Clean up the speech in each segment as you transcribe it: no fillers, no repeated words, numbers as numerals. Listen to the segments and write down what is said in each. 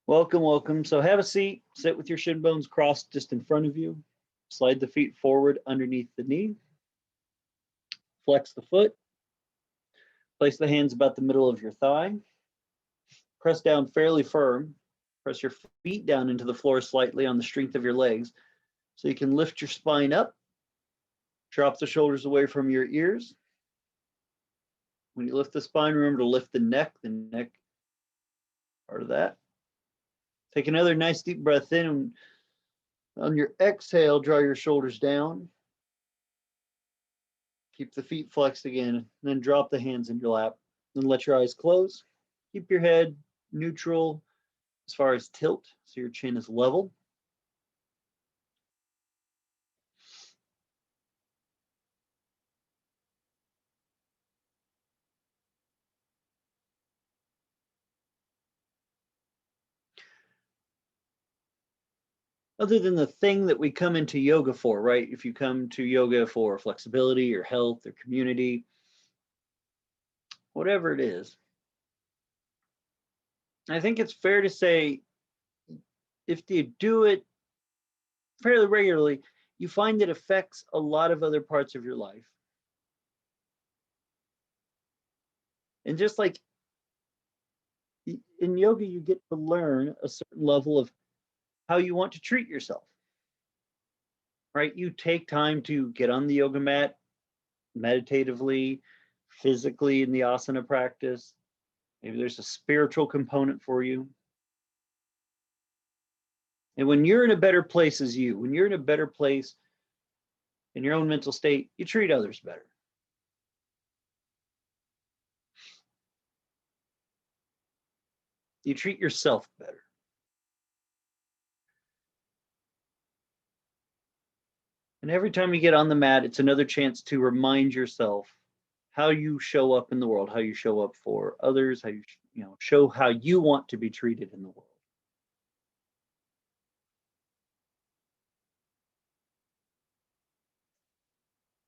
Welcome, welcome. So have a seat, sit with your shin bones crossed just in front of you. Slide the feet forward underneath the knee. Flex the foot. Place the hands about the middle of your thigh. Press down fairly firm. Press your feet down into the floor slightly on the strength of your legs so you can lift your spine up. Drop the shoulders away from your ears. When you lift the spine, remember to lift the neck part of that. Take another nice deep breath in, and on your exhale, draw your shoulders down. Keep the feet flexed again, and then drop the hands in your lap. Then let your eyes close. Keep your head neutral as far as tilt, so your chin is level. Other than the thing that we come into yoga for, right? If you come to yoga for flexibility or health or community, whatever it is, I think it's fair to say if you do it fairly regularly, you find it affects a lot of other parts of your life. And just like in yoga, you get to learn a certain level of how you want to treat yourself, right? You take time to get on the yoga mat meditatively, physically in the asana practice. Maybe there's a spiritual component for you. And when you're in a better place as you, when you're in a better place in your own mental state, you treat others better. You treat yourself better. And every time you get on the mat, it's another chance to remind yourself how you show up in the world, how you show up for others, how you show how you want to be treated in the world.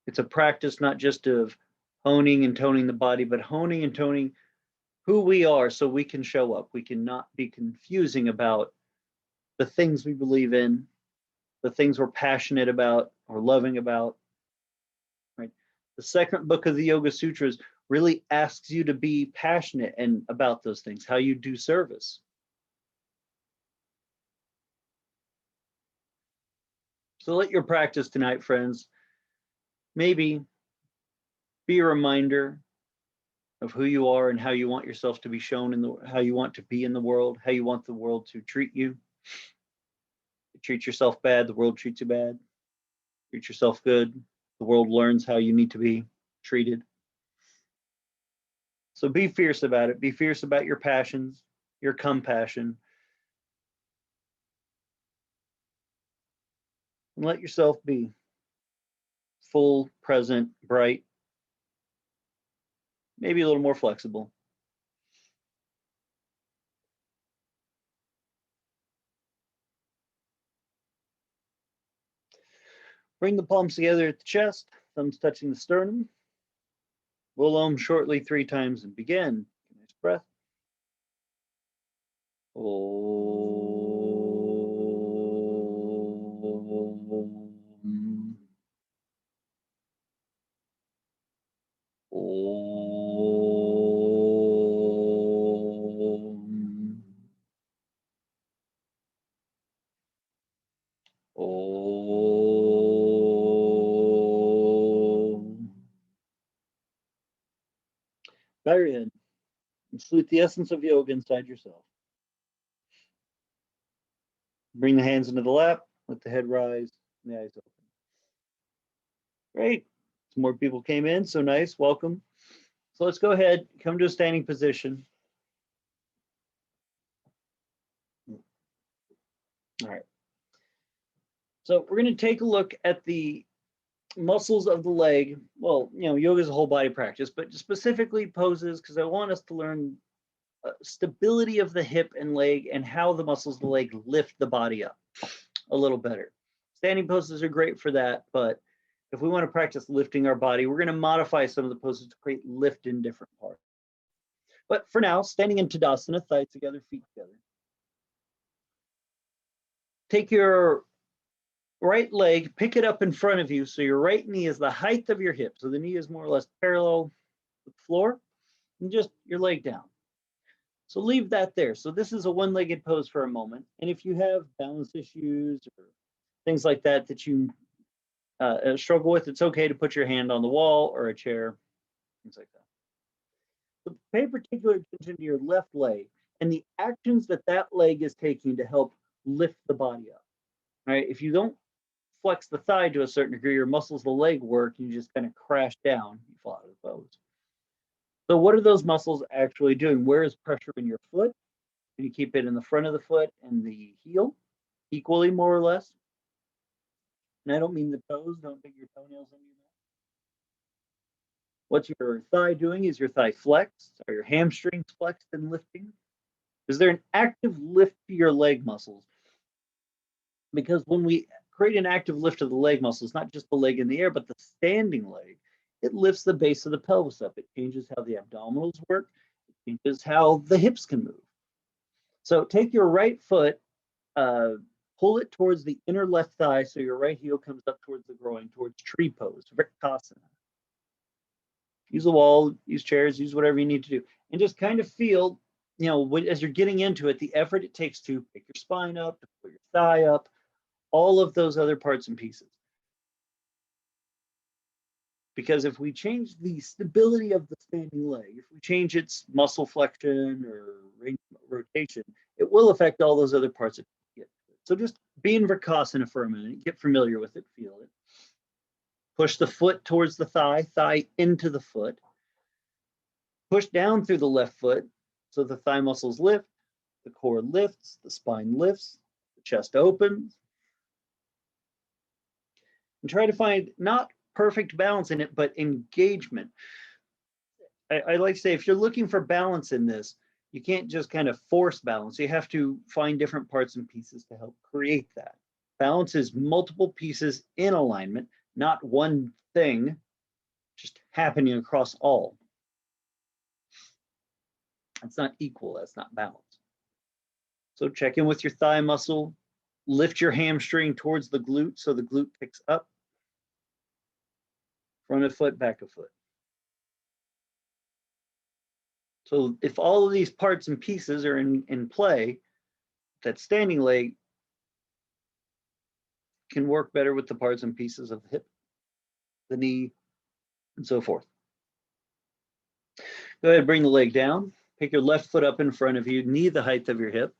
It's a practice not just of honing and toning the body, but honing and toning who we are so we can show up. We cannot be confusing about the things we believe in, the things we're passionate about or loving about, right? The second book of the Yoga Sutras really asks you to be passionate and about those things, how you do service. So let your practice tonight, friends, maybe be a reminder of who you are and how you want yourself to be shown in how you want to be in the world, how you want the world to treat you. You treat yourself bad, the world treats you bad. Treat yourself good, the world learns how you need to be treated. So be fierce about it. Be fierce about your passions, your compassion. And let yourself be full, present, bright, maybe a little more flexible. Bring the palms together at the chest, thumbs touching the sternum. We'll om shortly 3 times and begin. Nice breath. Om. Om. Om. Bow your head and salute the essence of yoga inside yourself. Bring the hands into the lap, let the head rise, and the eyes open. Great. Some more people came in, so nice, welcome. So let's go ahead, come to a standing position. All right. So we're going to take a look at the muscles of the leg. Well, yoga is a whole body practice, but specifically poses, because I want us to learn stability of the hip and leg and how the muscles of the leg lift the body up a little better. Standing poses are great for that, but if we want to practice lifting our body, we're going to modify some of the poses to create lift in different parts. But for now, standing in Tadasana, thighs together, feet together. take your right leg, pick it up in front of you so your right knee is the height of your hip. So the knee is more or less parallel with the floor, and just your leg down. So leave that there. So this is a one-legged pose for a moment. And if you have balance issues or things like that that you struggle with, it's okay to put your hand on the wall or a chair, things like that. So pay particular attention to your left leg and the actions that that leg is taking to help lift the body up. All right, if you don't flex the thigh to a certain degree, your muscles of the leg work, and you just kind of crash down, you fall out of the pose. So what are those muscles actually doing? Where is pressure in your foot? And you keep it in the front of the foot and the heel equally, more or less. And I don't mean the toes, don't dig your toenails into your mouth. What's your thigh doing? Is your thigh flexed? Are your hamstrings flexed and lifting? Is there an active lift to your leg muscles? Because when we create an active lift of the leg muscles, not just the leg in the air, but the standing leg, it lifts the base of the pelvis up. It changes how the abdominals work. It changes how the hips can move. So take your right foot, pull it towards the inner left thigh so your right heel comes up towards the groin, towards tree pose, Vrikasana. Use a wall, use chairs, use whatever you need to do. And just kind of feel, as you're getting into it, the effort it takes to pick your spine up, to put your thigh up, all of those other parts and pieces. Because if we change the stability of the standing leg, if we change its muscle flexion or range of rotation, it will affect all those other parts. So just be in Vrikasana for a minute, get familiar with it, feel it. Push the foot towards the thigh into the foot. Push down through the left foot so the thigh muscles lift, the core lifts, the spine lifts, the chest opens. And try to find not perfect balance in it, but engagement. I like to say, if you're looking for balance in this, you can't just kind of force balance. You have to find different parts and pieces to help create that. Balance is multiple pieces in alignment, not one thing just happening across all. It's not equal, that's not balance. So check in with your thigh muscle, lift your hamstring towards the glute so the glute picks up. Front of foot, back of foot. So if all of these parts and pieces are in play, that standing leg can work better with the parts and pieces of the hip, the knee, and so forth. Go ahead, bring the leg down. Pick your left foot up in front of you, knee the height of your hip.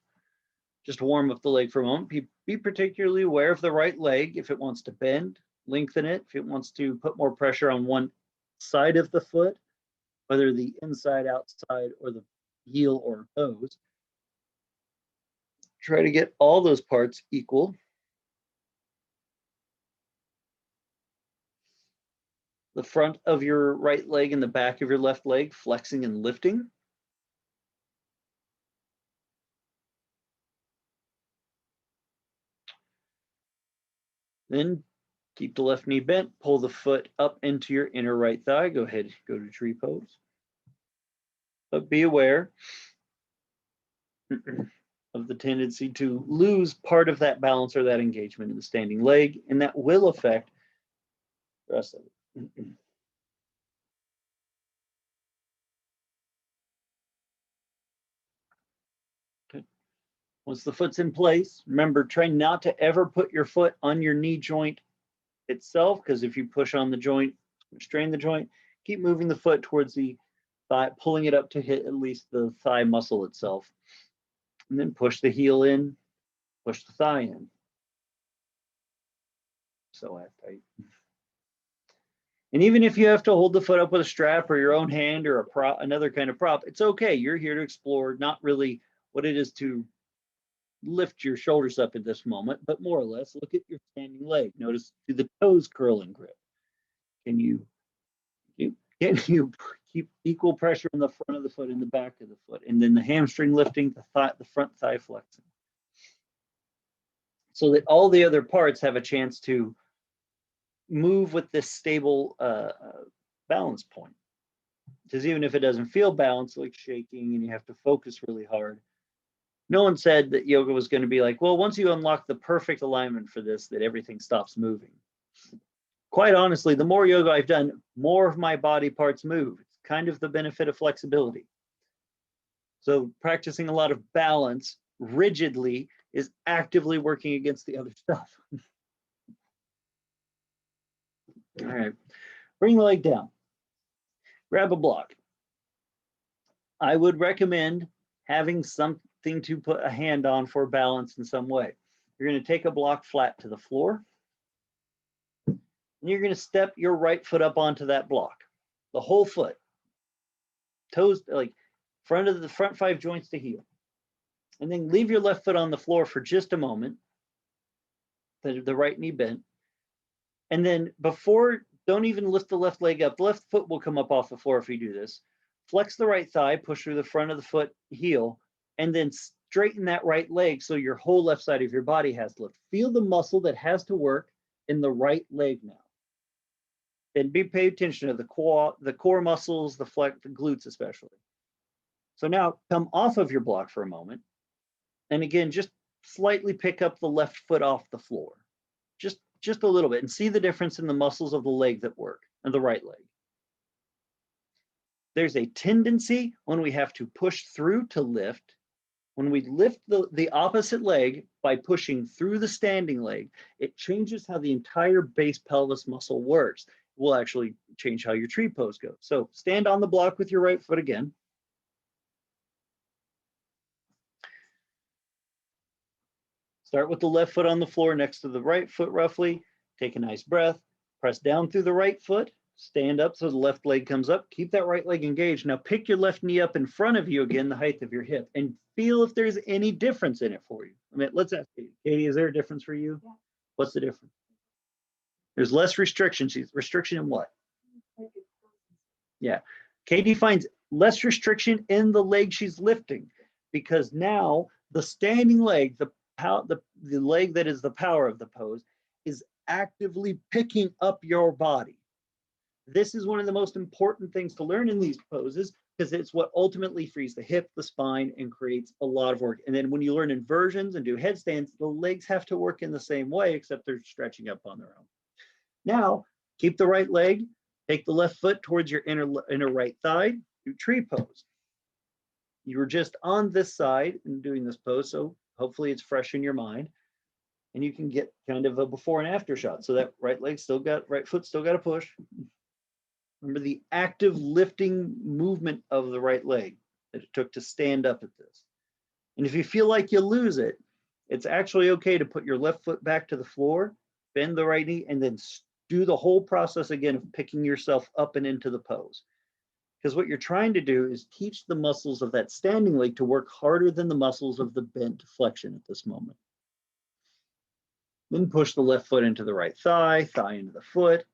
Just warm up the leg for a moment. Be particularly aware of the right leg. If it wants to bend, lengthen it. If it wants to put more pressure on one side of the foot, whether the inside, outside, or the heel or toes. Try to get all those parts equal. The front of your right leg and the back of your left leg flexing and lifting. Then keep the left knee bent, pull the foot up into your inner right thigh. Go ahead, go to tree pose. But be aware of the tendency to lose part of that balance or that engagement in the standing leg, and that will affect the rest of it. Okay. Once the foot's in place, remember, try not to ever put your foot on your knee joint itself, because if you push on the joint, strain the joint. Keep moving the foot towards the thigh, pulling it up to hit at least the thigh muscle itself. And then push the heel in, push the thigh in. So tight. And even if you have to hold the foot up with a strap or your own hand or a prop, another kind of prop, it's okay. You're here to explore not really what it is to lift your shoulders up at this moment, but more or less look at your standing leg. Notice, do the toes curl and grip? Can you keep equal pressure in the front of the foot and the back of the foot, and then the hamstring lifting, the front thigh flexing, so that all the other parts have a chance to move with this stable balance point. Because even if it doesn't feel balanced, like shaking and you have to focus really hard, No one said that yoga was going to be like, well, once you unlock the perfect alignment for this, that everything stops moving. Quite honestly, the more yoga I've done, more of my body parts move. It's kind of the benefit of flexibility. So practicing a lot of balance rigidly is actively working against the other stuff. All right, bring the leg down. Grab a block. I would recommend having something to put a hand on for balance in some way. You're going to take a block flat to the floor, and you're going to step your right foot up onto that block, the whole foot, toes, like front 5 joints to heel, and then leave your left foot on the floor for just a moment, the right knee bent, and then don't even lift the left leg up. The left foot will come up off the floor if you do this. Flex the right thigh, push through the front of the foot heel, and then straighten that right leg so your whole left side of your body has to lift. Feel the muscle that has to work in the right leg now. Then pay attention to the core muscles, the glutes especially. So now come off of your block for a moment. And again, just slightly pick up the left foot off the floor. Just a little bit, and see the difference in the muscles of the leg that work and the right leg. There's a tendency when we have to push through to lift. When we lift the opposite leg by pushing through the standing leg, it changes how the entire base pelvis muscle works. It will actually change how your tree pose goes. So stand on the block with your right foot again. Start with the left foot on the floor next to the right foot roughly. Take a nice breath. Press down through the right foot. Stand up so the left leg comes up. Keep that right leg engaged. Now pick your left knee up in front of you again, the height of your hip, and feel if there's any difference in it for you. I mean, let's ask Katie. Katie, is there a difference for you? Yeah. What's the difference? There's less restriction. Restriction in what? Yeah. Katie finds less restriction in the leg she's lifting, because now the standing leg, the leg that is the power of the pose, is actively picking up your body. This is one of the most important things to learn in these poses, because it's what ultimately frees the hip, the spine, and creates a lot of work. And then when you learn inversions and do headstands, the legs have to work in the same way, except they're stretching up on their own. Now, keep the right leg, take the left foot towards your inner right thigh, do tree pose. You were just on this side and doing this pose, so hopefully it's fresh in your mind. And you can get kind of a before and after shot. So that right foot still got to push. Remember the active lifting movement of the right leg that it took to stand up at this. And if you feel like you lose it, it's actually okay to put your left foot back to the floor, bend the right knee, and then do the whole process again of picking yourself up and into the pose. Because what you're trying to do is teach the muscles of that standing leg to work harder than the muscles of the bent flexion at this moment. Then push the left foot into the right thigh, thigh into the foot,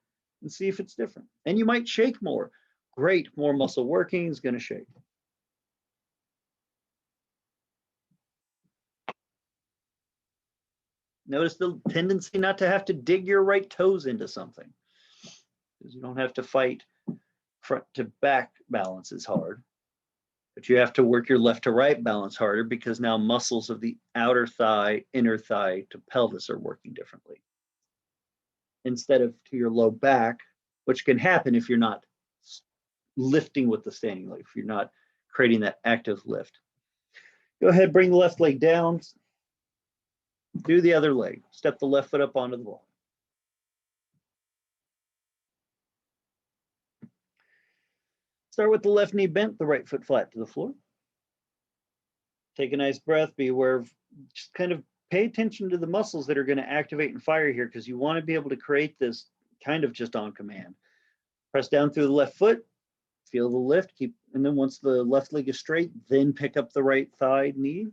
and see if it's different. And you might shake more. Great, more muscle working is going to shake. Notice the tendency not to have to dig your right toes into something, because you don't have to fight front to back balance is hard, but you have to work your left to right balance harder, because now muscles of the outer thigh, inner thigh to pelvis are working differently, instead of to your low back, which can happen if you're not lifting with the standing leg, if you're not creating that active lift. Go ahead, bring the left leg down. Do the other leg. Step the left foot up onto the wall. Start with the left knee bent, the right foot flat to the floor. Take a nice breath. Be aware of, just kind of pay attention to the muscles that are going to activate and fire here, because you want to be able to create this kind of just on command. Press down through the left foot, feel the lift, and then once the left leg is straight, then pick up the right thigh, knee.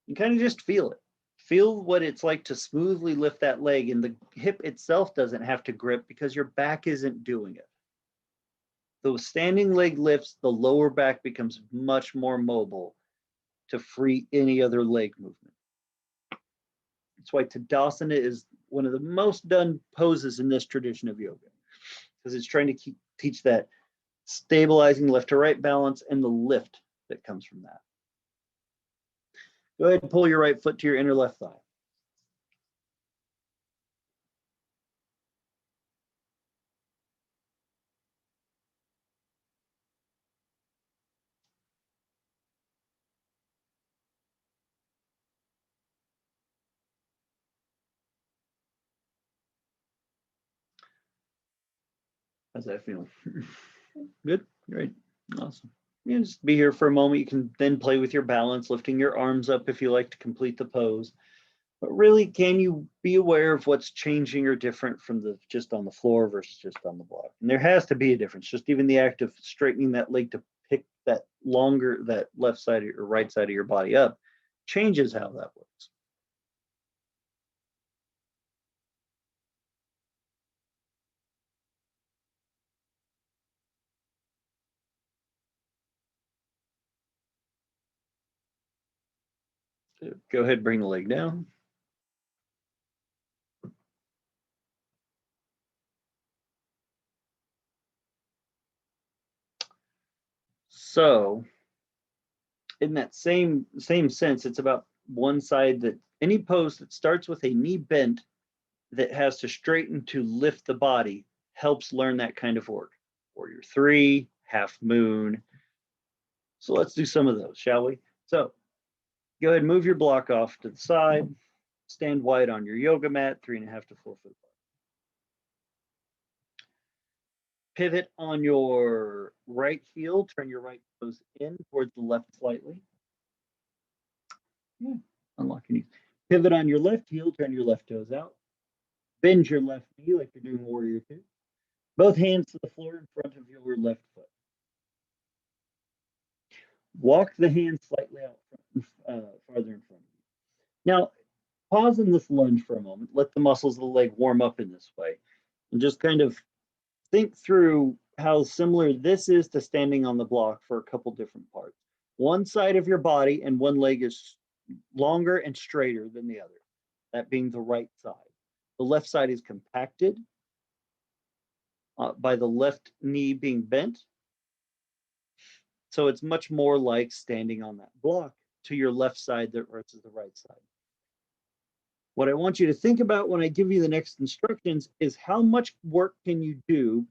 You kind of just feel it. Feel what it's like to smoothly lift that leg, and the hip itself doesn't have to grip because your back isn't doing it. The standing leg lifts, the lower back becomes much more mobile to free any other leg movement. That's why Tadasana is one of the most done poses in this tradition of yoga, because it's trying to teach that stabilizing left to right balance and the lift that comes from that. Go ahead and pull your right foot to your inner left thigh. How's that feel? Good, great, awesome. You just be here for a moment. You can then play with your balance, lifting your arms up if you like to complete the pose. But really, can you be aware of what's changing or different from the just on the floor versus just on the block? And there has to be a difference. Just even the act of straightening that leg to pick that left side or right side of your body up changes how that works. So go ahead, bring the leg down. So in that same sense, it's about one side that any pose that starts with a knee bent that has to straighten to lift the body helps learn that kind of work. Warrior 3, half moon. So let's do some of those, shall we? So go ahead and move your block off to the side. Stand wide on your yoga mat, 3.5 to 4 foot apart. Pivot on your right heel, turn your right toes in towards the left slightly. Yeah, unlock your knees. Pivot on your left heel, turn your left toes out. Bend your left knee like you're doing warrior 2. Both hands to the floor in front of your left foot. Walk the hands slightly out farther in front of you. Now, pause in this lunge for a moment. Let the muscles of the leg warm up in this way. And just kind of think through how similar this is to standing on the block for a couple different parts. One side of your body and one leg is longer and straighter than the other, that being the right side. The left side is compacted by the left knee being bent. So it's much more like standing on that block to your left side versus the right side. What I want you to think about when I give you the next instructions is how much work can you do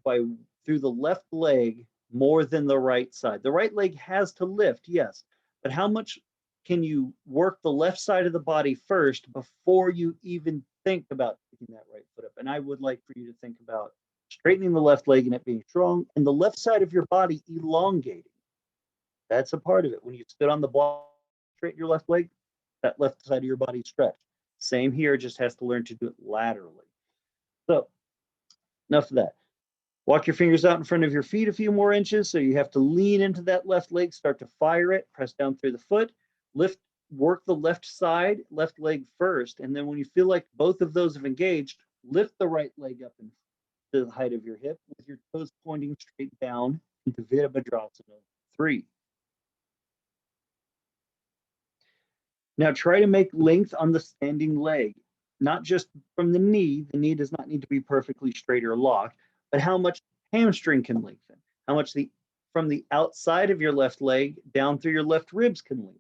through the left leg more than the right side. The right leg has to lift, yes, but how much can you work the left side of the body first before you even think about picking that right foot up? And I would like for you to think about straightening the left leg and it being strong, and the left side of your body elongating. That's a part of it. When you sit on the block, straighten your left leg, that left side of your body stretch. Same here, just has to learn to do it laterally. So enough of that. Walk your fingers out in front of your feet a few more inches. So you have to lean into that left leg, start to fire it, press down through the foot, work the left side, left leg first. And then when you feel like both of those have engaged, lift the right leg up to the height of your hip with your toes pointing straight down into Virabhadrasana 3. Now try to make length on the standing leg, not just from the knee. The knee does not need to be perfectly straight or locked, but how much hamstring can lengthen, how much from the outside of your left leg down through your left ribs can lengthen.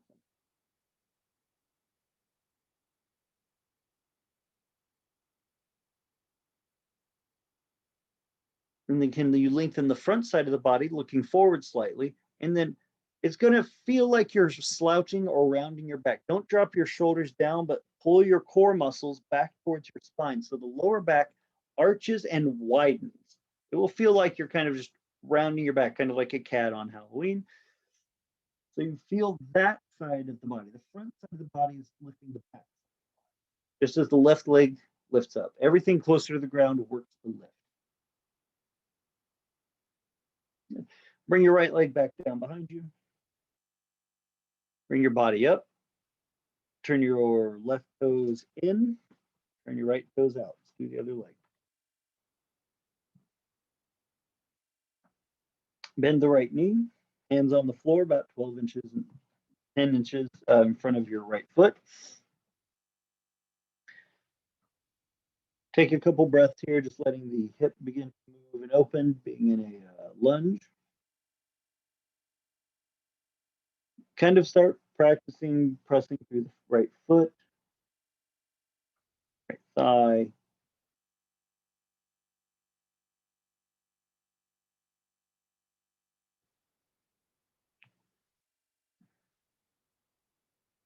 And then can you lengthen the front side of the body looking forward slightly, and then it's going to feel like you're slouching or rounding your back. Don't drop your shoulders down, but pull your core muscles back towards your spine. So the lower back arches and widens. It will feel like you're kind of just rounding your back, kind of like a cat on Halloween. So you feel that side of the body. The front side of the body is lifting the back, just as the left leg lifts up. Everything closer to the ground works the lift. Bring your right leg back down behind you. Bring your body up. Turn your left toes in. Turn your right toes out. Let's do the other leg. Bend the right knee. Hands on the floor, about 12 inches and 10 inches in front of your right foot. Take a couple breaths here, just letting the hip begin to move and open, being in a lunge. kind of start practicing pressing through the right foot, right thigh.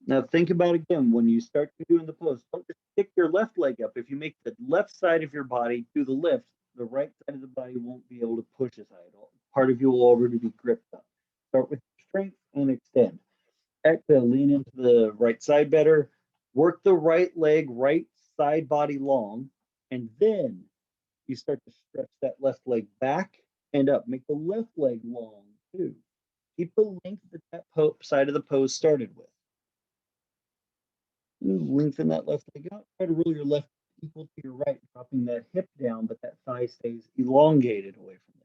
Now think about again, when you start doing the pose, don't just kick your left leg up. If you make the left side of your body do the lift, the right side of the body won't be able to push as high at all. Part of you will already be gripped up. Start with strength and extend. Exhale, lean into the right side better. Work the right leg, right side body long, and then you start to stretch that left leg back and up. Make the left leg long too. Keep the length that that side of the pose started with. Lengthen that left leg out. Try to roll your left equal to your right, dropping that hip down, but that thigh stays elongated away from the hip.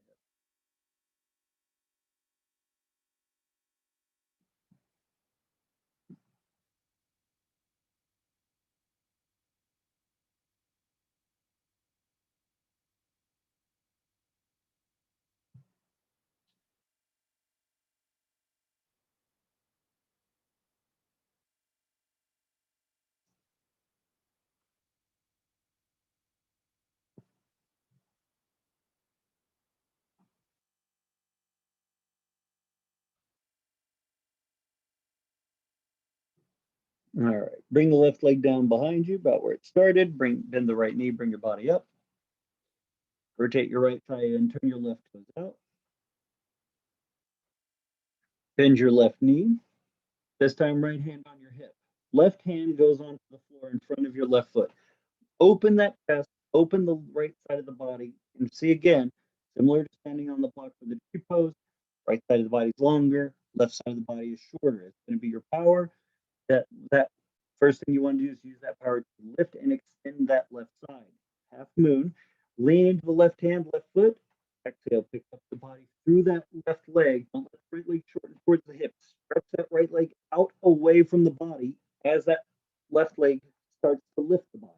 All right, bring the left leg down behind you, about where it started. Bend the right knee, bring your body up. Rotate your right thigh and turn your left toes out. Bend your left knee. This time, right hand on your hip. Left hand goes onto the floor in front of your left foot. Open that chest, open the right side of the body, and see again, similar to standing on the block for the tree pose, right side of the body is longer, left side of the body is shorter. It's going to be your power. That first thing you want to do is use that power to lift and extend that left side. Half moon, lean into the left hand, left foot. Exhale, pick up the body through that left leg. Don't let the right leg shorten towards the hips. Stretch that right leg out away from the body as that left leg starts to lift the body.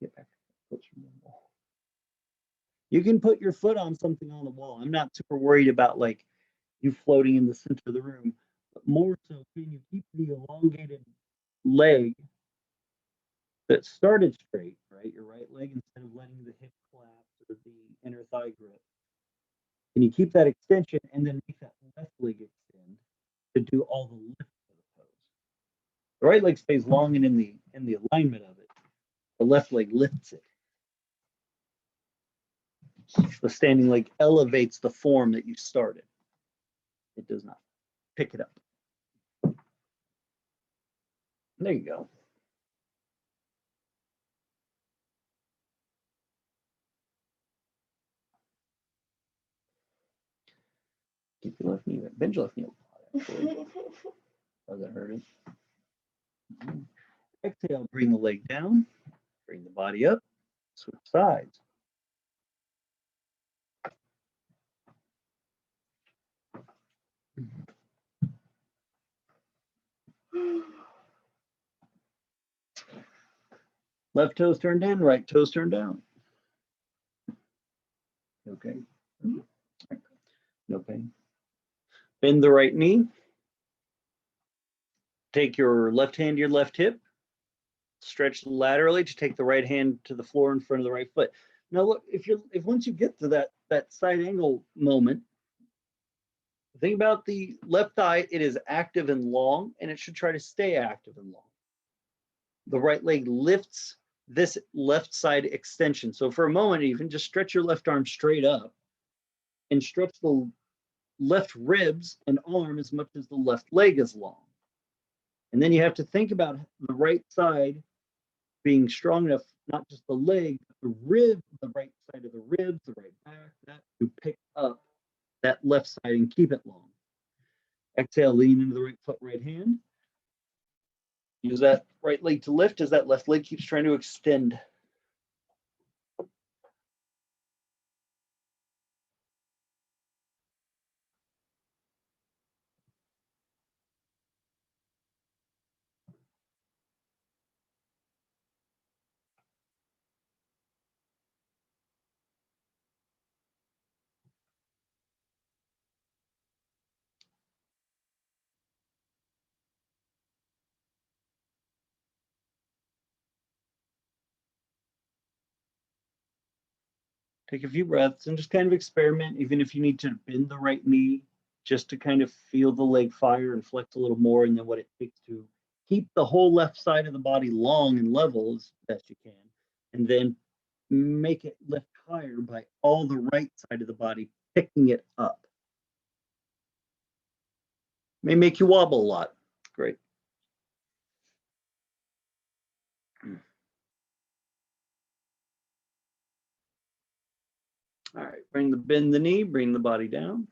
Get back closer to the wall. You can put your foot on something on the wall. I'm not super worried about like you floating in the center of the room, but more so, can you keep the elongated leg that started straight, right? Your right leg, instead of letting the hip collapse or the inner thigh grip. Can you keep that extension and then make that left leg extend to do all the lift of the pose? The right leg stays long and in the alignment of it. The left leg lifts it. The standing leg elevates the form that you started. It does not pick it up. There you go. Keep your left knee. Bend your left knee. Doesn't hurt it. Exhale, bring the leg down. Bring the body up. Switch sides. Left toes turned in, right toes turned down. Okay. No pain. Bend the right knee. Take your left hand to your left hip. Stretch laterally to take the right hand to the floor in front of the right foot. Now look, if once you get to that side angle moment, think about the left thigh. It is active and long, and it should try to stay active and long. The right leg lifts this left side extension. So for a moment, even just stretch your left arm straight up and stretch the left ribs and arm as much as the left leg is long. And then you have to think about the right side being strong enough, not just the leg, but the rib, the right side of the ribs, the right back, that to pick up that left side and keep it long. Exhale, lean into the right foot, right hand. Use that right leg to lift as that left leg keeps trying to extend. Take a few breaths and just kind of experiment, even if you need to bend the right knee, just to kind of feel the leg fire and flex a little more, and then what it takes to keep the whole left side of the body long and level as best you can, and then make it lift higher by all the right side of the body picking it up. May make you wobble a lot. Great. All right, bend the knee, bring the body down.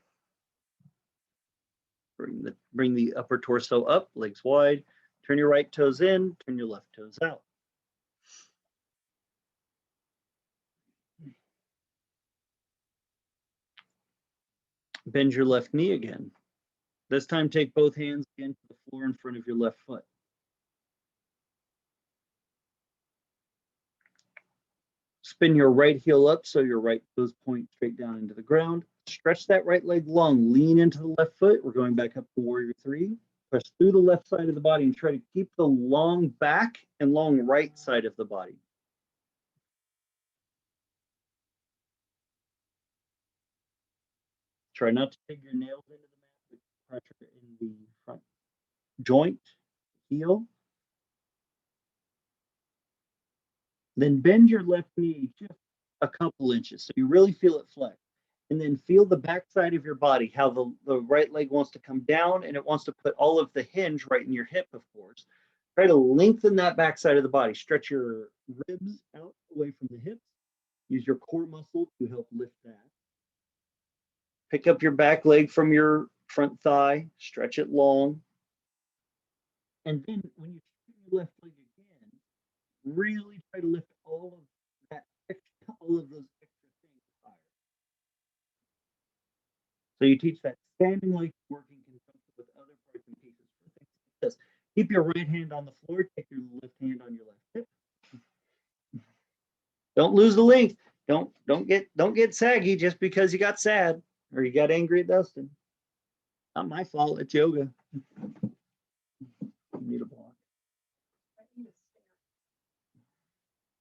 Bring the upper torso up, legs wide. Turn your right toes in, turn your left toes out. Bend your left knee again. This time take both hands again to the floor in front of your left foot. Spin your right heel up so your right toes point straight down into the ground. Stretch that right leg long, lean into the left foot. We're going back up to warrior three. Press through the left side of the body and try to keep the long back and long right side of the body. Try not to dig your nails into the mat, but pressure in the front joint, heel. Then bend your left knee just a couple inches so you really feel it flex. And then feel the back side of your body, how the right leg wants to come down and it wants to put all of the hinge right in your hip, of course. Try to lengthen that back side of the body. Stretch your ribs out away from the hips. Use your core muscle to help lift that. Pick up your back leg from your front thigh, stretch it long. And then when you straighten your left leg again, really try to lift all of that, all of those extra things higher. So you teach that standing like working conjunction with other parts and pieces. Like this. Keep your right hand on the floor, take your left hand on your left hip. Don't lose the length. Don't get saggy just because you got sad or you got angry at Dustin. Not my fault, it's yoga. Need a block.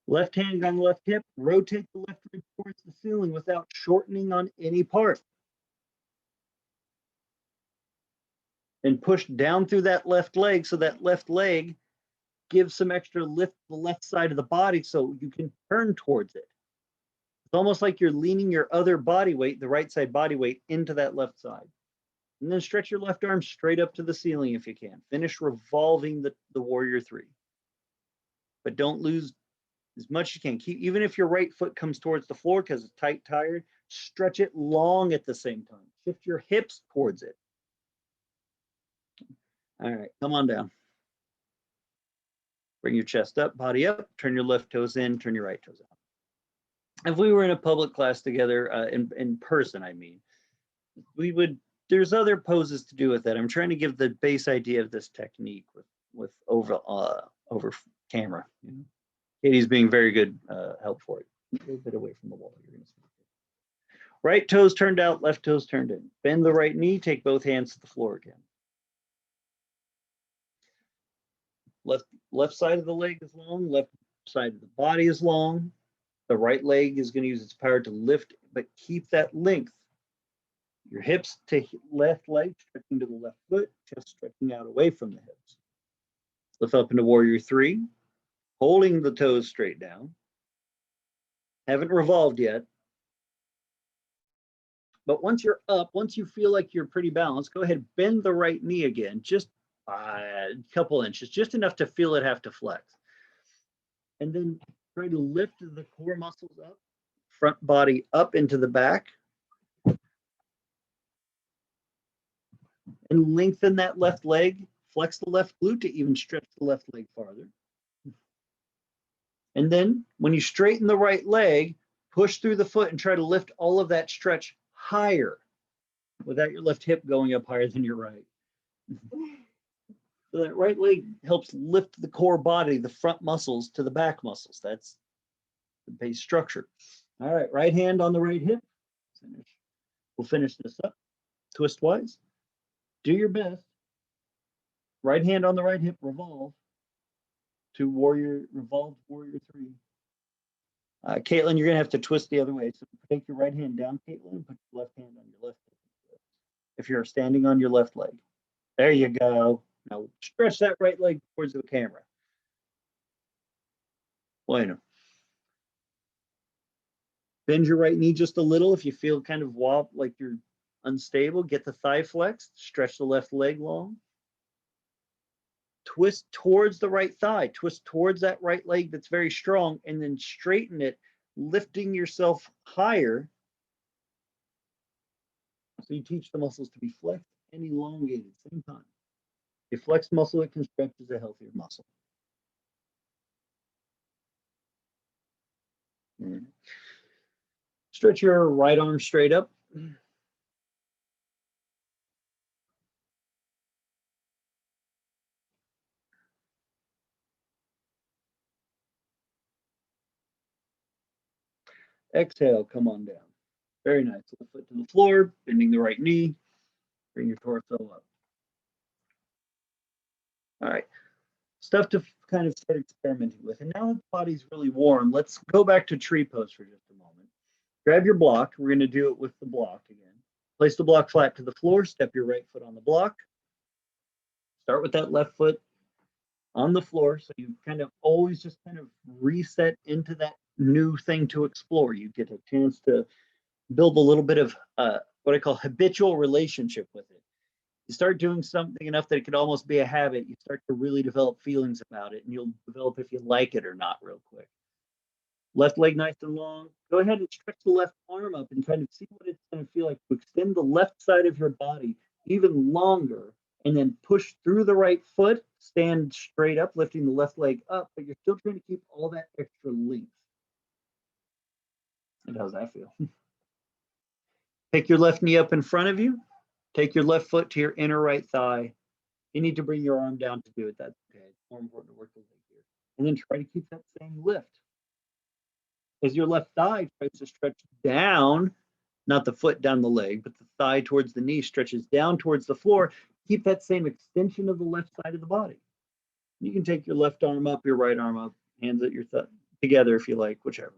Left hand on the left hip, rotate the left rib towards the ceiling without shortening on any part. And push down through that left leg so that left leg gives some extra lift to the left side of the body so you can turn towards it. It's almost like you're leaning your other body weight, the right side body weight, into that left side. And then stretch your left arm straight up to the ceiling if you can. Finish revolving the warrior three. But don't lose as much as you can. Keep, even if your right foot comes towards the floor because it's tight, tired, stretch it long at the same time. Shift your hips towards it. All right, come on down. Bring your chest up, body up, turn your left toes in, turn your right toes out. If we were in a public class together, in person, I mean, we would, there's other poses to do with that. I'm trying to give the base idea of this technique with over camera. You know? Katie's being very good help for it. A little bit away from the wall. You're gonna see. Right toes turned out, left toes turned in. Bend the right knee, take both hands to the floor again. Left side of the leg is long, left side of the body is long. The right leg is going to use its power to lift, but keep that length. Your hips to left leg, stretching to the left foot, chest stretching out away from the hips. Lift up into warrior three, holding the toes straight down. Haven't revolved yet. But once you're up, once you feel like you're pretty balanced, go ahead, bend the right knee again, just a couple inches, just enough to feel it have to flex. And then try to lift the core muscles up, front body up into the back. And lengthen that left leg, flex the left glute to even stretch the left leg farther. And then when you straighten the right leg, push through the foot and try to lift all of that stretch higher without your left hip going up higher than your right. So that right leg helps lift the core body, the front muscles to the back muscles. That's the base structure. All right, right hand on the right hip. We'll finish this up twist-wise. Do your best. Right hand on the right hip, revolve to warrior, revolve warrior three. Caitlin, you're gonna have to twist the other way. So take your right hand down, Caitlin, and put your left hand on your left leg. If you're standing on your left leg. There you go. Now stretch that right leg towards the camera. Bueno. Bend your right knee just a little. If you feel kind of like you're unstable, get the thigh flexed, stretch the left leg long. Twist towards the right thigh, twist towards that right leg that's very strong, and then straighten it, lifting yourself higher. So you teach the muscles to be flexed and elongated at the same time. A flexed muscle that can stretch is a healthier muscle. Stretch your right arm straight up. Exhale, come on down. Very nice. Left foot to the floor, bending the right knee. Bring your torso up. All right. Stuff to kind of start experimenting with. And now that the body's really warm, let's go back to tree pose for just a moment. Grab your block. We're going to do it with the block again. Place the block flat to the floor. Step your right foot on the block. Start with that left foot on the floor. So you kind of always just kind of reset into that new thing to explore. You get a chance to build a little bit of what I call habitual relationship with it. You start doing something enough that it could almost be a habit. You start to really develop feelings about it, and you'll develop if you like it or not real quick. Left leg nice and long. Go ahead and stretch the left arm up and kind of see what it's going to feel like to extend the left side of your body even longer, and then push through the right foot, stand straight up, lifting the left leg up, but you're still trying to keep all that extra length. And how's that feel? Take your left knee up in front of you. Take your left foot to your inner right thigh. You need to bring your arm down to do it. That's okay. It's more important to work the leg here. And then try to keep that same lift. As your left thigh tries to stretch down, not the foot down the leg, but the thigh towards the knee stretches down towards the floor, keep that same extension of the left side of the body. You can take your left arm up, your right arm up, hands at your together if you like, whichever.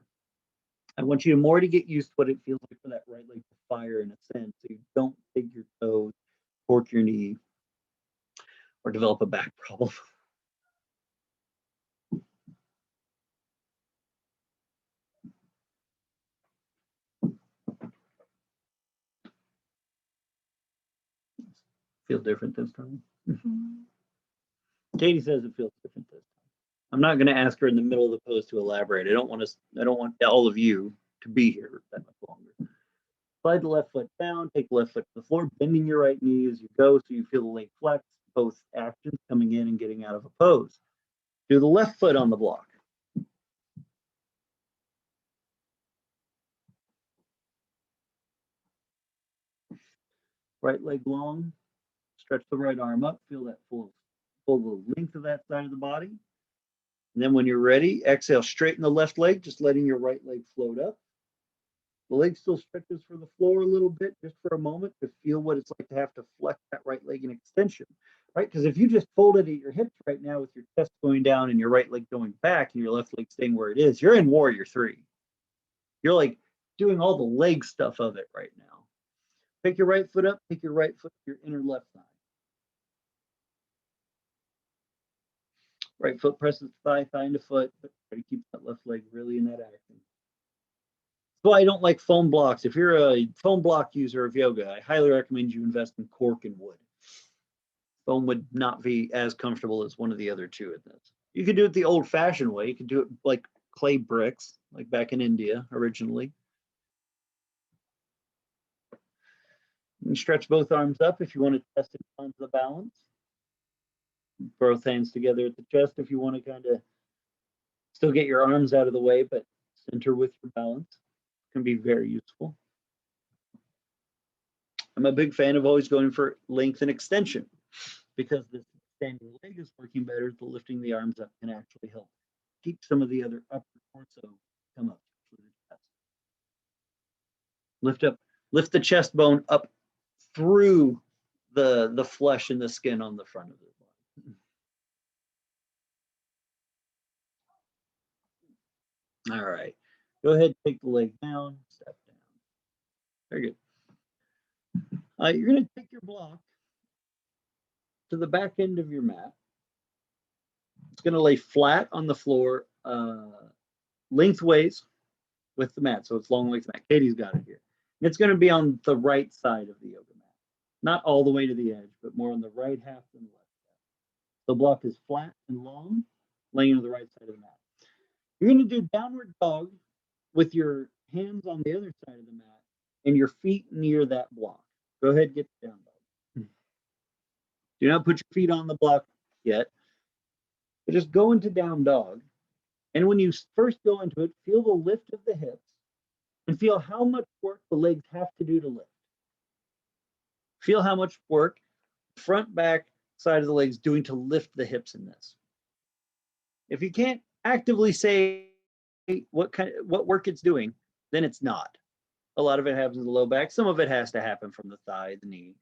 I want you more to get used to what it feels like for that right leg to fire in a sense, so you don't dig your toes, torque your knee, or develop a back problem. Feel different this time? Katie says it feels different this time. I'm not going to ask her in the middle of the pose to elaborate. I don't want all of you to be here that much longer. Slide the left foot down, take the left foot to the floor, bending your right knee as you go so you feel the leg flex, both actions coming in and getting out of a pose. Do the left foot on the block. Right leg long, stretch the right arm up, feel that full the length of that side of the body. And then when you're ready, exhale, straighten the left leg, just letting your right leg float up. The leg still stretches for the floor a little bit, just for a moment, to feel what it's like to have to flex that right leg in extension, right? Because if you just folded at your hips right now with your chest going down and your right leg going back and your left leg staying where it is, you're in warrior 3. You're like doing all the leg stuff of it right now. Pick your right foot up, take your right foot to your inner left thigh. Right foot presses thigh into foot, but try to keep that left leg really in that action. So I don't like foam blocks. If you're a foam block user of yoga, I highly recommend you invest in cork and wood. Foam would not be as comfortable as one of the other two in this. You could do it the old-fashioned way. You could do it like clay bricks, like back in India originally. You can stretch both arms up if you want to test it on the balance. Both hands together at the chest if you want to kind of still get your arms out of the way, but center with your balance. Can be very useful. I'm a big fan of always going for length and extension, because the standing leg is working better. The lifting the arms up can actually help keep some of the other upper torso come up to the chest. Lift the chest bone up through the flesh and the skin on the front of the body. All right. Go ahead, take the leg down, step down. Very good. You're going to take your block to the back end of your mat. It's going to lay flat on the floor, lengthways with the mat. So it's long length mat. Katie's got it here. And it's going to be on the right side of the yoga mat. Not all the way to the edge, but more on the right half than the left half. The block is flat and long, laying on the right side of the mat. You're going to do downward dog with your hands on the other side of the mat and your feet near that block. Go ahead and get down dog. Do not put your feet on the block yet, but just go into down dog. And when you first go into it, feel the lift of the hips and feel how much work the legs have to do to lift. Feel how much work front, back, side of the legs doing to lift the hips in this. If you can't actively say what work it's doing, then it's not. A lot of it happens in the low back. Some of it has to happen from the thigh, the knee.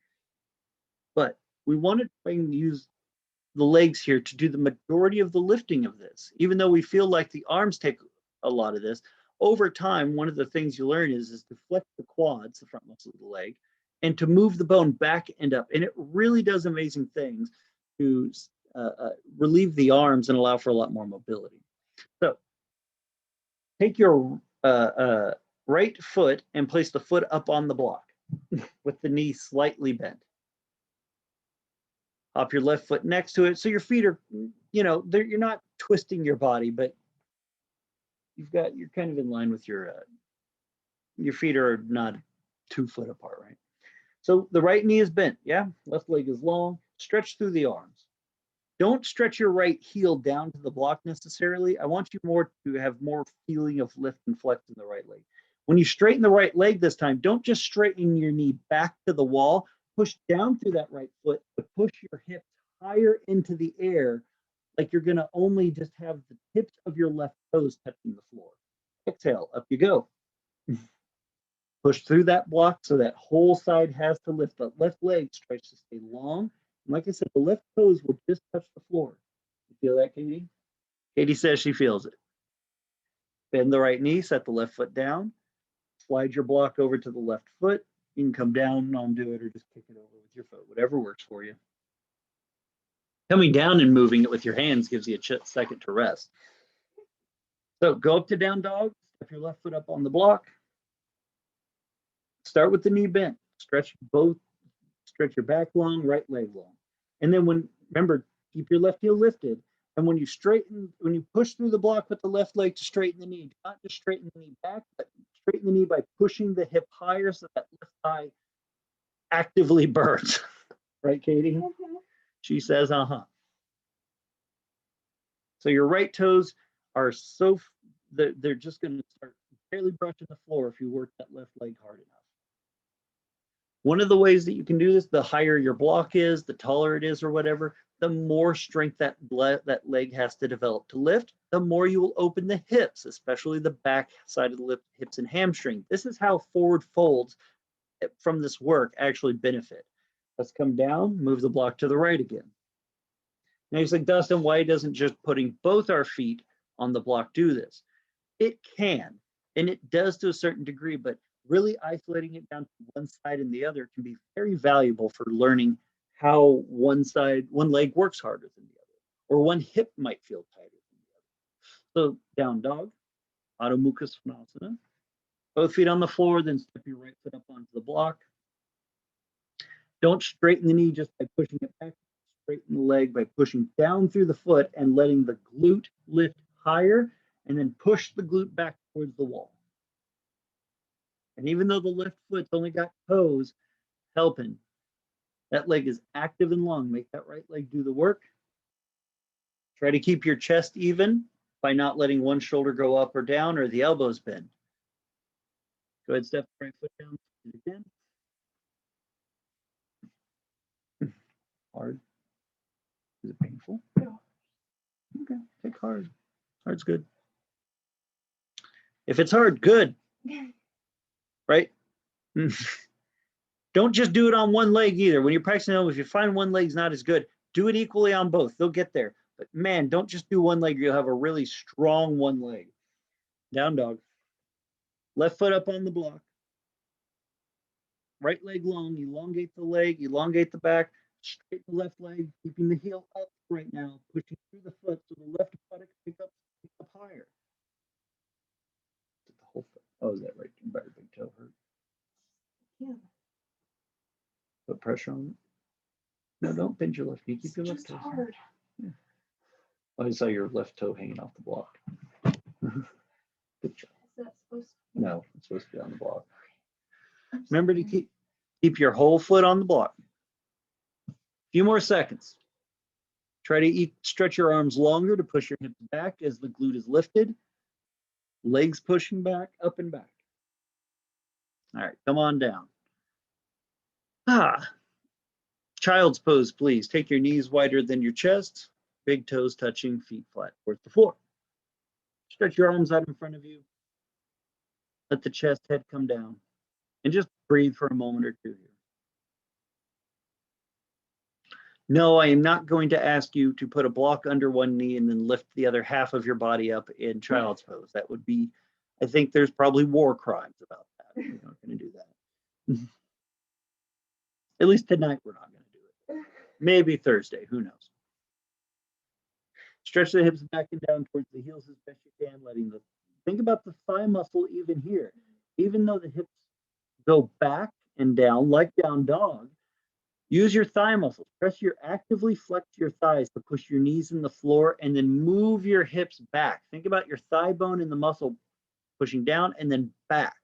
But we want to try and use the legs here to do the majority of the lifting of this. Even though we feel like the arms take a lot of this, over time, one of the things you learn is to flex the quads, the front muscle of the leg, and to move the bone back and up. And it really does amazing things to relieve the arms and allow for a lot more mobility. So take your right foot and place the foot up on the block with the knee slightly bent. Hop your left foot next to it. So your feet are, you're not twisting your body, but you're kind of in line with your feet are not 2 foot apart, right? So the right knee is bent, yeah? Left leg is long. Stretch through the arms. Don't stretch your right heel down to the block necessarily. I want you more to have more feeling of lift and flex in the right leg. When you straighten the right leg this time, don't just straighten your knee back to the wall. Push down through that right foot, but push your hips higher into the air, like you're going to only just have the tips of your left toes touching the floor. Exhale, up you go. Push through that block so that whole side has to lift. The left leg tries to stay long. And like I said, the left toes will just touch the floor. You feel that, Katie? Katie says she feels it. Bend the right knee, set the left foot down. Slide your block over to the left foot. You can come down, undo it, or just kick it over with your foot, whatever works for you. Coming down and moving it with your hands gives you a second to rest. So go up to down dog, step your left foot up on the block. Start with the knee bent. Stretch your back long, right leg long. And then remember, keep your left heel lifted. And when you push through the block with the left leg to straighten the knee, not just straighten the knee back, but straighten the knee by pushing the hip higher so that left thigh actively burns. Right, Katie? Mm-hmm. She says, uh-huh. So your right toes are they're just going to start barely brushing the floor if you work that left leg hard enough. One of the ways that you can do this, the higher your block is, the taller it is or whatever, the more strength that leg has to develop to lift, the more you will open the hips, especially the back side of the hips and hamstring. This is how forward folds from this work actually benefit. Let's come down, move the block to the right again. Now you say, Dustin, why doesn't just putting both our feet on the block do this? It can, and it does to a certain degree, but really isolating it down to one side and the other can be very valuable for learning how one leg works harder than the other, or one hip might feel tighter than the other. So down dog, Adho Mukha Svanasana. Both feet on the floor, then step your right foot up onto the block. Don't straighten the knee just by pushing it back. Straighten the leg by pushing down through the foot and letting the glute lift higher, and then push the glute back towards the wall. And even though the left foot's only got toes helping, that leg is active and long. Make that right leg do the work. Try to keep your chest even by not letting one shoulder go up or down or the elbows bend. Go ahead, step the right foot down again. Hard. Is it painful? Yeah. Okay, take hard. Hard's good. If it's hard, good. Right? Don't just do it on one leg either. When you're practicing at home, if you find one leg's not as good, do it equally on both. They'll get there. But man, don't just do one leg. You'll have a really strong one leg. Down dog. Left foot up on the block. Right leg long, elongate the leg, elongate the back, straighten the left leg, keeping the heel up right now, pushing through the foot so the left buttock pick up higher. The whole foot. Oh, is that right? Your big toe hurt? Yeah. Put pressure on it. No, don't bend your left knee. Keep your left It's toe. hard. Yeah. Oh, I saw your left toe hanging off the block. Good job. Is that supposed to? No, it's supposed to be on the block. Remember to keep your whole foot on the block. A few more seconds. Try to stretch your arms longer to push your hips back as the glute is lifted. Legs pushing back, up and back. All right, come on down. Child's pose, please. Take your knees wider than your chest. Big toes touching, feet flat towards the floor. Stretch your arms out in front of you. Let the chest head come down. And just breathe for a moment or two here. No, I am not going to ask you to put a block under one knee and then lift the other half of your body up in child's pose. That would be, I think there's probably war crimes about that. We're not going to do that. At least tonight we're not going to do it. Maybe Thursday, who knows. Stretch the hips back and down towards the heels as best you can, think about the thigh muscle even here. Even though the hips go back and down like down dog, use your thigh muscles. Actively flex your thighs to push your knees in the floor and then move your hips back. Think about your thigh bone and the muscle pushing down and then back.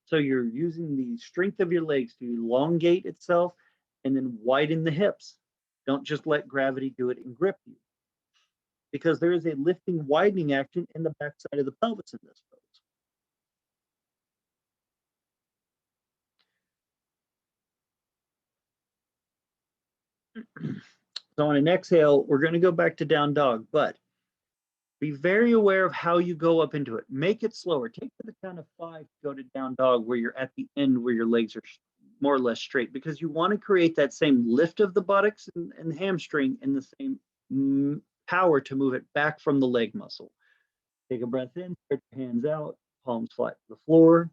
So you're using the strength of your legs to elongate itself and then widen the hips. Don't just let gravity do it and grip you. Because there is a lifting, widening action in the backside of the pelvis in this pose. So on an exhale, we're going to go back to down dog, but be very aware of how you go up into it. Make it slower. Take to the count of 5 to go to down dog where you're at the end where your legs are more or less straight, because you want to create that same lift of the buttocks and the hamstring and the same power to move it back from the leg muscle. Take a breath in, stretch your hands out, palms flat to the floor.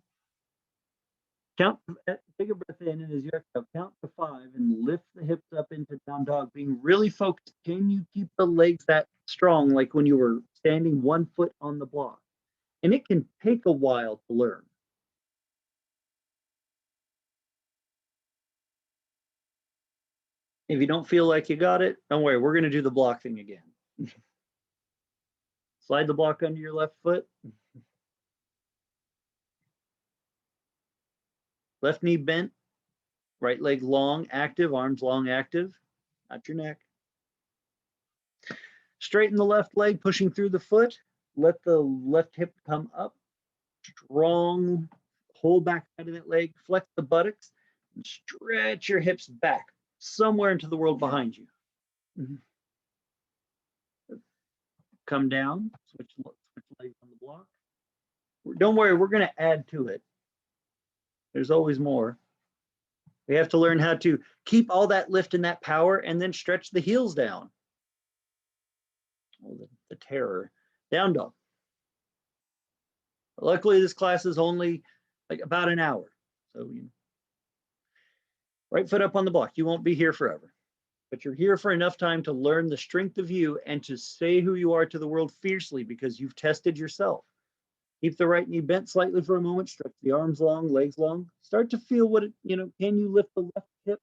Take a breath in, and as you exhale, count to 5 and lift the hips up into down dog, being really focused. Can you keep the legs that strong, like when you were standing 1 foot on the block? And it can take a while to learn. If you don't feel like you got it, don't worry, we're going to do the block thing again. Slide the block under your left foot. Left knee bent, right leg long, active, arms long, active, not your neck. Straighten the left leg, pushing through the foot. Let the left hip come up. Strong, whole back side of that leg. Flex the buttocks. And stretch your hips back, somewhere into the world behind you. Come down, switch legs on the block. Don't worry, we're going to add to it. There's always more. We have to learn how to keep all that lift and that power and then stretch the heels down. Oh, the terror. Down dog. Luckily, this class is only like about an hour. So right foot up on the block. You won't be here forever, but you're here for enough time to learn the strength of you and to say who you are to the world fiercely because you've tested yourself. Keep the right knee bent slightly for a moment. Stretch the arms long, legs long. Start to feel what can you lift the left hip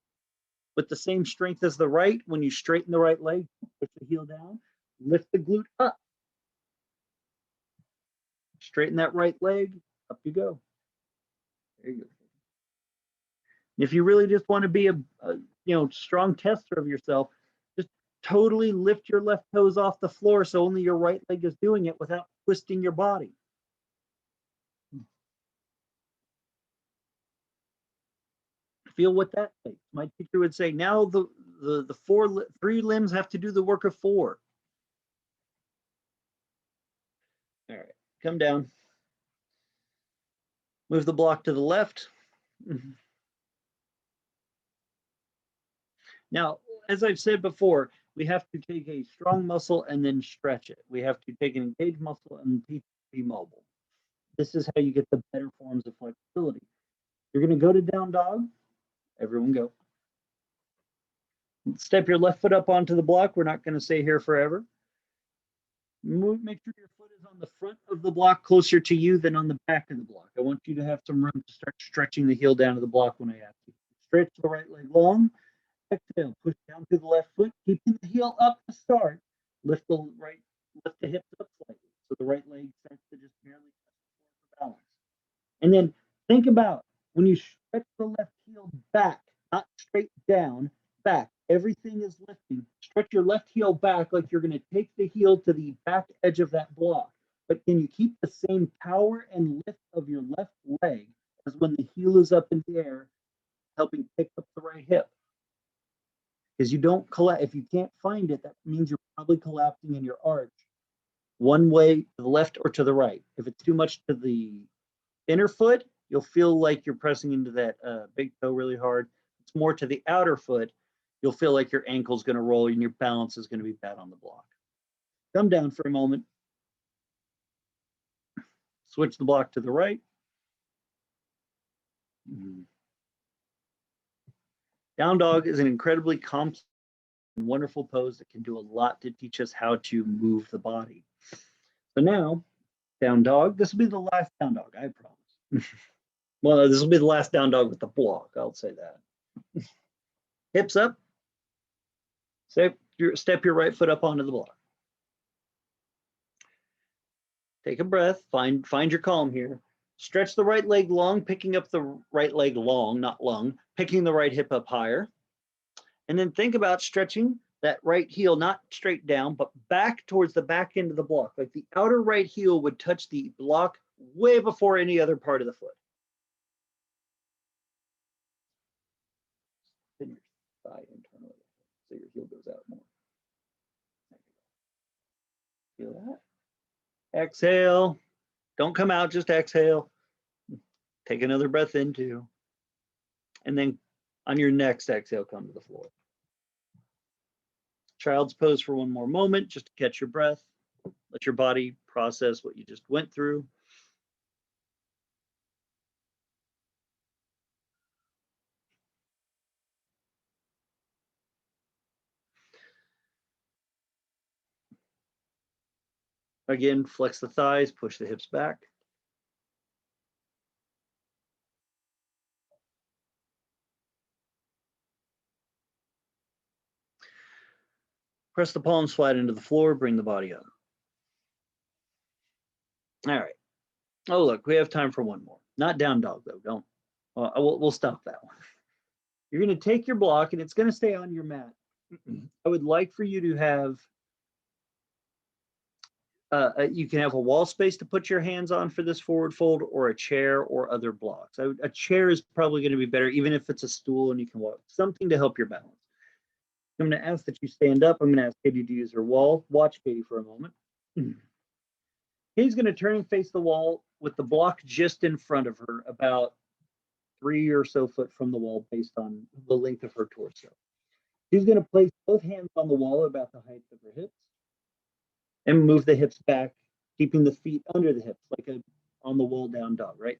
with the same strength as the right? When you straighten the right leg, push the heel down, lift the glute up. Straighten that right leg, up you go. There you go. If you really just want to be a strong tester of yourself, just totally lift your left toes off the floor so only your right leg is doing it without twisting your body. Feel what that takes. My teacher would say, now the 3 limbs have to do the work of 4. All right, come down. Move the block to the left. Now, as I've said before, we have to take a strong muscle and then stretch it. We have to take an engaged muscle and teach it to be mobile. This is how you get the better forms of flexibility. You're going to go to down dog. Everyone go. Step your left foot up onto the block. We're not going to stay here forever. Make sure your foot is on the front of the block closer to you than on the back of the block. I want you to have some room to start stretching the heel down to the block when I ask you. Stretch the right leg long. Exhale, push down to the left foot, keeping the heel up to start. Lift the hips up slightly. So the right leg starts to just barely touch the floor for balance. And then think about when you stretch the left heel back, not straight down, back. Everything is lifting. Stretch your left heel back like you're going to take the heel to the back edge of that block. But can you keep the same power and lift of your left leg as when the heel is up in the air, helping pick up the right hip? Because you don't collapse. If you can't find it, that means you're probably collapsing in your arch one way to the left or to the right. If it's too much to the inner foot, you'll feel like you're pressing into that big toe really hard. If it's more to the outer foot, you'll feel like your ankle's going to roll and your balance is going to be bad on the block. Come down for a moment. Switch the block to the right. Down dog is an incredibly complex and wonderful pose that can do a lot to teach us how to move the body. So now, down dog. This will be the last down dog, I promise. Well, this will be the last down dog with the block, I'll say that. Hips up. Step your right foot up onto the block. Take a breath, find your calm here. Stretch the right leg long, picking up the right leg long, not lung, picking the right hip up higher. And then think about stretching that right heel, not straight down, but back towards the back end of the block. Like the outer right heel would touch the block way before any other part of the foot. Then your thigh internally, so your heel goes out more. Feel that? Exhale. Don't come out, just exhale. Take another breath in too. And then on your next exhale, come to the floor. Child's pose for one more moment, just to catch your breath. Let your body process what you just went through. Again, flex the thighs, push the hips back. Press the palms flat into the floor, bring the body up. All right. Oh, look, we have time for one more. Not down dog, though. Don't. We'll stop that one. You're going to take your block, and it's going to stay on your mat. I would like for you to have, you can have a wall space to put your hands on for this forward fold, or a chair or other blocks. A chair is probably going to be better, even if it's a stool and you can walk. Something to help your balance. I'm going to ask that you stand up. I'm going to ask Katie to use her wall. Watch Katie for a moment. Katie's going to turn and face the wall with the block just in front of her, about 3 or so foot from the wall based on the length of her torso. She's going to place both hands on the wall about the height of her hips and move the hips back, keeping the feet under the hips, like a on the wall down dog, right?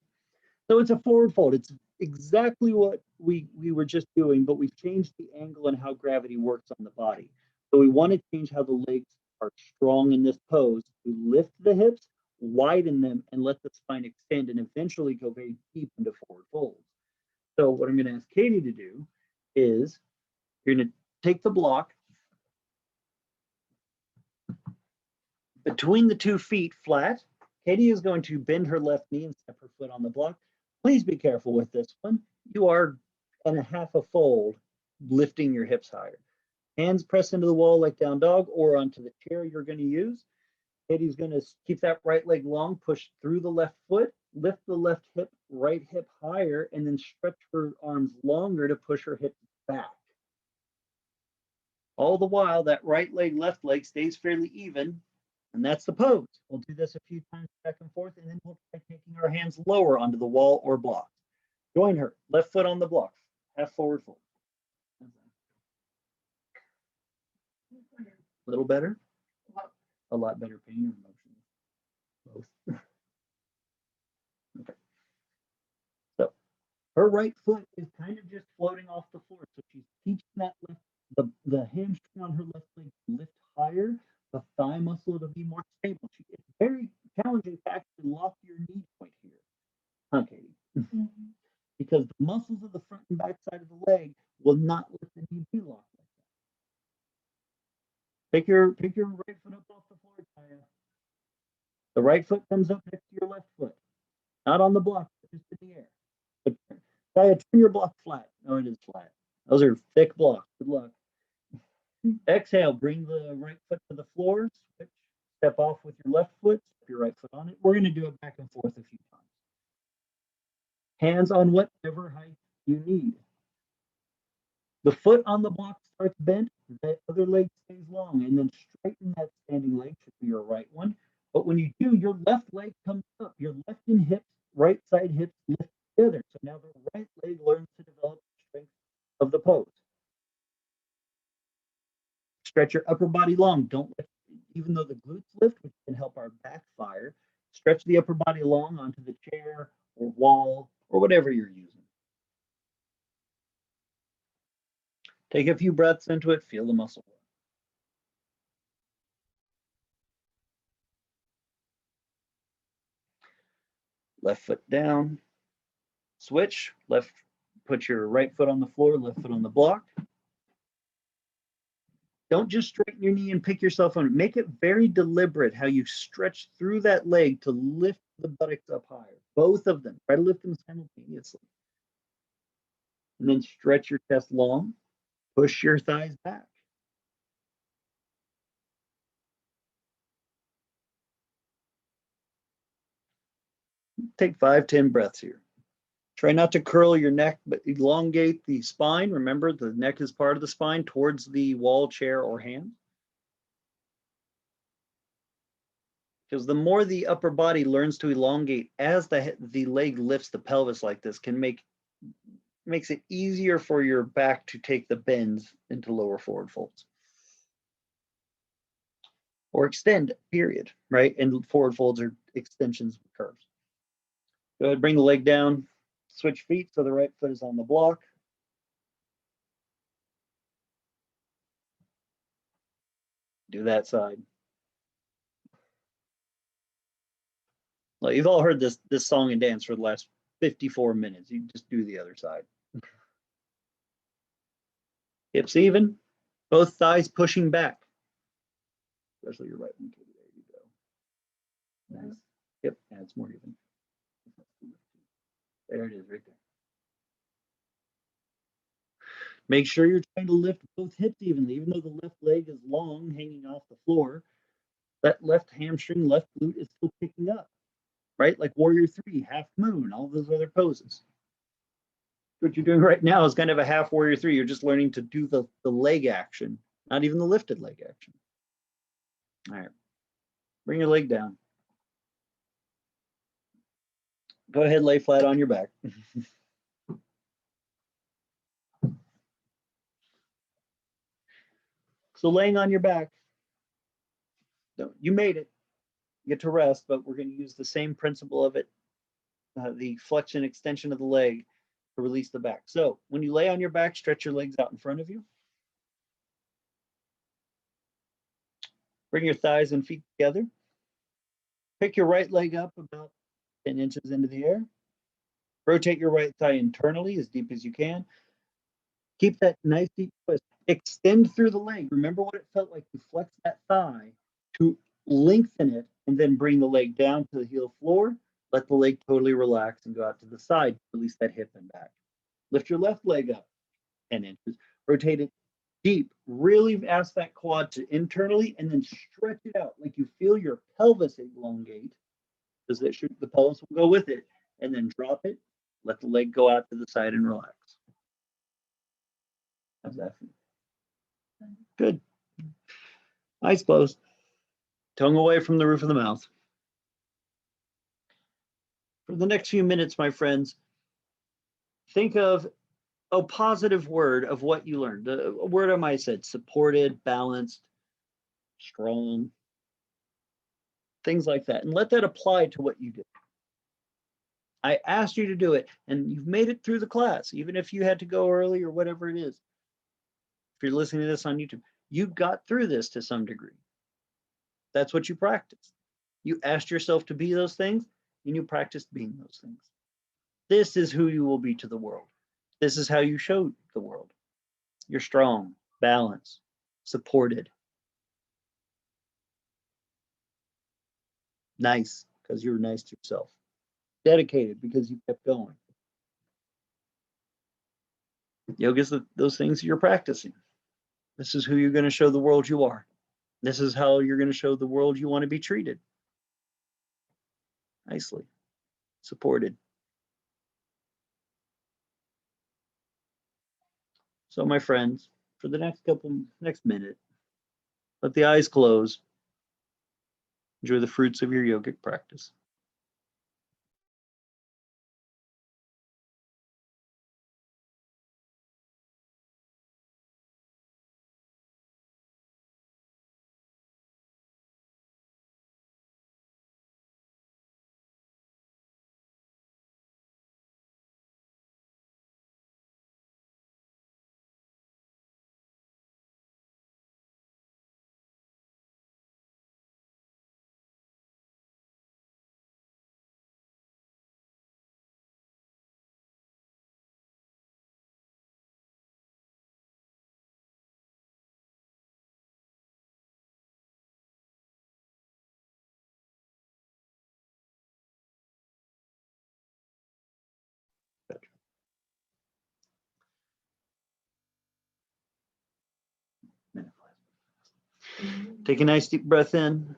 So it's a forward fold. It's exactly what we were just doing, but we've changed the angle and how gravity works on the body. So we want to change how the legs are strong in this pose. We lift the hips, widen them, and let the spine extend and eventually go very deep into forward folds. So what I'm going to ask Katie to do is you're going to take the block between the 2 feet flat. Katie is going to bend her left knee and step her foot on the block. Please be careful with this one. You are in a half a fold, lifting your hips higher. Hands pressed into the wall like down dog or onto the chair you're going to use. Katie's going to keep that right leg long, push through the left foot, lift the left hip, right hip higher, and then stretch her arms longer to push her hips back. All the while, that right leg, left leg stays fairly even, and that's the pose. We'll do this a few times back and forth, and then we'll try taking our hands lower onto the wall or block. Join her, left foot on the block, half forward fold. A little better? A lot better pain or motion? Both. Her right foot is kind of just floating off the floor. So she's teaching that the hamstring on her left leg to lift higher, the thigh muscle to be more stable. It's very challenging to actually lock your knee point here, huh, Katie? Mhm. Because the muscles of the front and back side of the leg will not let the knee be locked like that. Pick your right foot up off the floor, Taya. The right foot comes up next to your left foot, not on the block, but just in the air. But Taya, turn your block flat. No, it is flat. Those are thick blocks. Good luck. Exhale, bring the right foot to the floor. Switch, step off with your left foot, step your right foot on it. We're going to do it back and forth a few times. Hands on whatever height you need. The foot on the block starts bent, that other leg stays long, and then straighten that standing leg, should be your right one. But when you do, your left leg comes up. Your left and hips, right side hips lift together. So now the right leg learns to develop the strength of the pose. Stretch your upper body long. Don't let, even though the glutes lift, which can help our back fire, stretch the upper body long onto the chair or wall or whatever you're using. Take a few breaths into it, feel the muscle work. Left foot down, switch, left, put your right foot on the floor, left foot on the block. Don't just straighten your knee and pick yourself on it. Make it very deliberate how you stretch through that leg to lift the buttocks up higher. Both of them. Try to lift them simultaneously. And then stretch your chest long. Push your thighs back. Take 5-10 breaths here. Try not to curl your neck, but elongate the spine. Remember, the neck is part of the spine towards the wall, chair, or hand. Because the more the upper body learns to elongate as the leg lifts the pelvis like this, makes it easier for your back to take the bends into lower forward folds. Or extend, period, right? And forward folds are extensions of curves. Go ahead, bring the leg down, switch feet so the right foot is on the block. Do that side. Well, you've all heard this song and dance for the last 54 minutes. You just do the other side. Hips even, both thighs pushing back. Especially your right one. There you go. Nice. Yep, that's more even. There it is right there. Make sure you're trying to lift both hips evenly, even though the left leg is long, hanging off the floor. That left hamstring, left glute is still picking up, right? Like Warrior 3, half moon, all those other poses. What you're doing right now is kind of a half Warrior 3. You're just learning to do the leg action, not even the lifted leg action. All right, bring your leg down. Go ahead, lay flat on your back. So laying on your back, you made it. You get to rest, but we're going to use the same principle of it, the flexion extension of the leg to release the back. So when you lay on your back, stretch your legs out in front of you. Bring your thighs and feet together. Pick your right leg up about 10 inches into the air. Rotate your right thigh internally as deep as you can. Keep that nice deep twist. Extend through the leg. Remember what it felt like to flex that thigh, to lengthen it, and then bring the leg down to the heel floor. Let the leg totally relax and go out to the side. Release that hip and back. Lift your left leg up 10 inches. Rotate it deep. Really ask that quad to internally and then stretch it out like you feel your pelvis elongate, because the pelvis will go with it. And then drop it. Let the leg go out to the side and relax. How's that feel? Good. Eyes closed. Tongue away from the roof of the mouth. For the next few minutes, my friends, think of a positive word of what you learned. A word I might have said: supported, balanced, strong, things like that. And let that apply to what you did. I asked you to do it, and you've made it through the class, even if you had to go early or whatever it is. If you're listening to this on YouTube, you got through this to some degree. That's what you practiced. You asked yourself to be those things, and you practiced being those things. This is who you will be to the world. This is how you show the world. You're strong, balanced, supported. Nice, because you were nice to yourself. Dedicated, because you kept going. Yoga is those things you're practicing. This is who you're going to show the world you are. This is how you're going to show the world you want to be treated. Nicely, supported. So my friends, for the next minute, let the eyes close. Enjoy the fruits of your yogic practice. Take a nice deep breath in.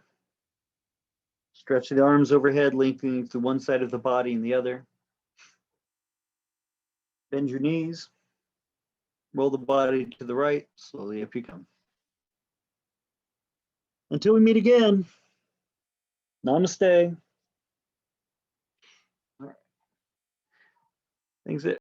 Stretch the arms overhead, lengthening through one side of the body and the other. Bend your knees. Roll the body to the right, slowly up you come. Until we meet again, namaste. All right. Things that